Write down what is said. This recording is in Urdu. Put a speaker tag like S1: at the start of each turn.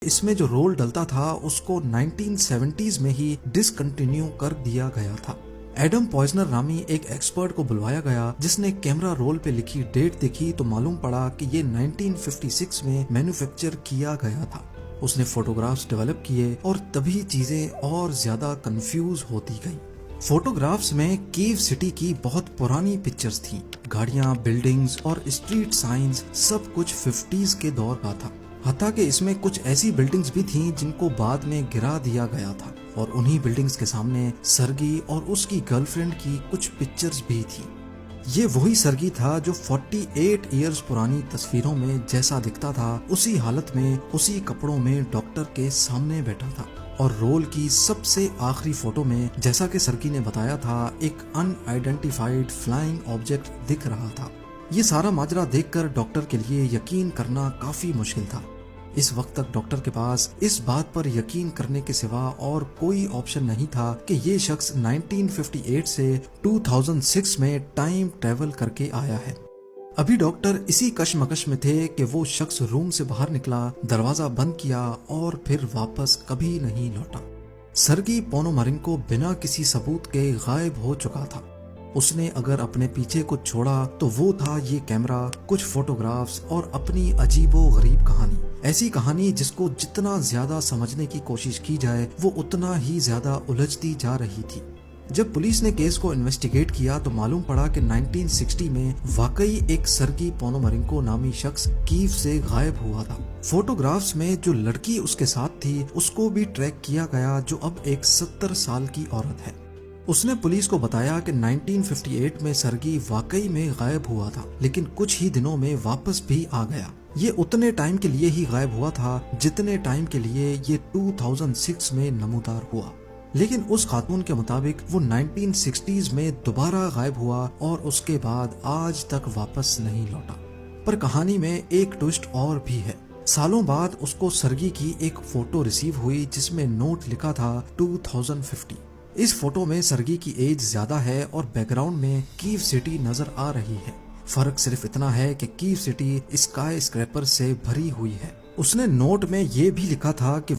S1: اس میں جو رول ڈلتا تھا اس کو 1970s میں ہی ڈسکنٹینیو کر دیا گیا تھا۔ ایڈم پوائزنر نامی ایک ایکسپرٹ کو بلوایا گیا جس نے کیمرہ رول پہ لکھی ڈیٹ دیکھی تو معلوم پڑا کہ یہ 1956 میں مینوفیکچر کیا گیا تھا۔ اس نے فوٹوگرافز ڈیولپ کیے اور تبھی چیزیں اور زیادہ کنفیوز ہوتی گئیں۔ فوٹوگرافز میں کیو سٹی کی بہت پرانی پکچرز تھیں، گاڑیاں، بلڈنگز اور اسٹریٹ سائنز سب کچھ 50s کے دور کا تھا، حتیٰ کہ اس میں کچھ ایسی بلڈنگز بھی تھیں جن کو بعد میں گرا دیا گیا تھا، اور انہی بلڈنگز کے سامنے سرگی اور اس کی گرل فرینڈ کی کچھ پکچرز بھی تھیں۔ یہ وہی سرگی تھا جو 48 ایئرز پرانی تصویروں میں جیسا دکھتا تھا اسی حالت میں اسی کپڑوں میں ڈاکٹر کے سامنے بیٹھا تھا، اور رول کی سب سے آخری فوٹو میں جیسا کہ سرگی نے بتایا تھا ایک ان آئیڈینٹیفائڈ فلائنگ آبجیکٹ دکھ رہا تھا۔ یہ سارا ماجرا دیکھ کر ڈاکٹر کے لیے یقین کرنا کافی مشکل تھا۔ اس وقت تک ڈاکٹر کے پاس اس بات پر یقین کرنے کے سوا اور کوئی آپشن نہیں تھا کہ یہ شخص 1958 سے 2006 میں ٹائم ٹریول کر کے آیا ہے۔ ابھی ڈاکٹر اسی کشمکش میں تھے کہ وہ شخص روم سے باہر نکلا، دروازہ بند کیا اور پھر واپس کبھی نہیں لوٹا۔ سرگی پونومارینکو بنا کسی ثبوت کے غائب ہو چکا تھا۔ اس نے اگر اپنے پیچھے کچھ چھوڑا تو وہ تھا یہ کیمرہ، کچھ فوٹوگرافز اور اپنی عجیب و غریب کہانی، ایسی کہانی جس کو جتنا زیادہ سمجھنے کی کوشش کی جائے وہ اتنا ہی زیادہ الجھتی جا رہی تھی۔ جب پولیس نے کیس کو انویسٹیگیٹ کیا تو معلوم پڑا کہ 1960 میں واقعی ایک سرگی پونومارینکو نامی شخص کیو سے غائب ہوا تھا۔ فوٹوگرافز میں جو لڑکی اس کے ساتھ تھی اس کو بھی ٹریک کیا گیا، جو اب ایک 70 سال کی عورت ہے۔ اس نے پولیس کو بتایا کہ 1958 میں سرگی واقعی میں غائب ہوا تھا، لیکن کچھ ہی دنوں میں واپس بھی آ گیا۔ یہ اتنے ٹائم کے لیے ہی غائب ہوا تھا جتنے ٹائم کے لیے یہ 2006 میں نمودار ہوا، لیکن اس خاتون کے مطابق وہ 1960s میں دوبارہ غائب ہوا اور اس کے بعد آج تک واپس نہیں لوٹا۔ پر کہانی میں ایک ٹوسٹ اور بھی ہے۔ سالوں بعد اس کو سرگی کی ایک فوٹو ریسیو ہوئی جس میں نوٹ لکھا تھا 2050۔ اس فوٹو میں سرگی کی ایج زیادہ ہے اور بیک گراؤنڈ میں کیو سٹی نظر آ رہی ہے۔ فرق صرف اتنا ہے کہ کیو سٹی اسکائی اسکریپر سے بھری ہوئی ہے۔ اس نے نوٹ میں یہ بھی لکھا تھا کہ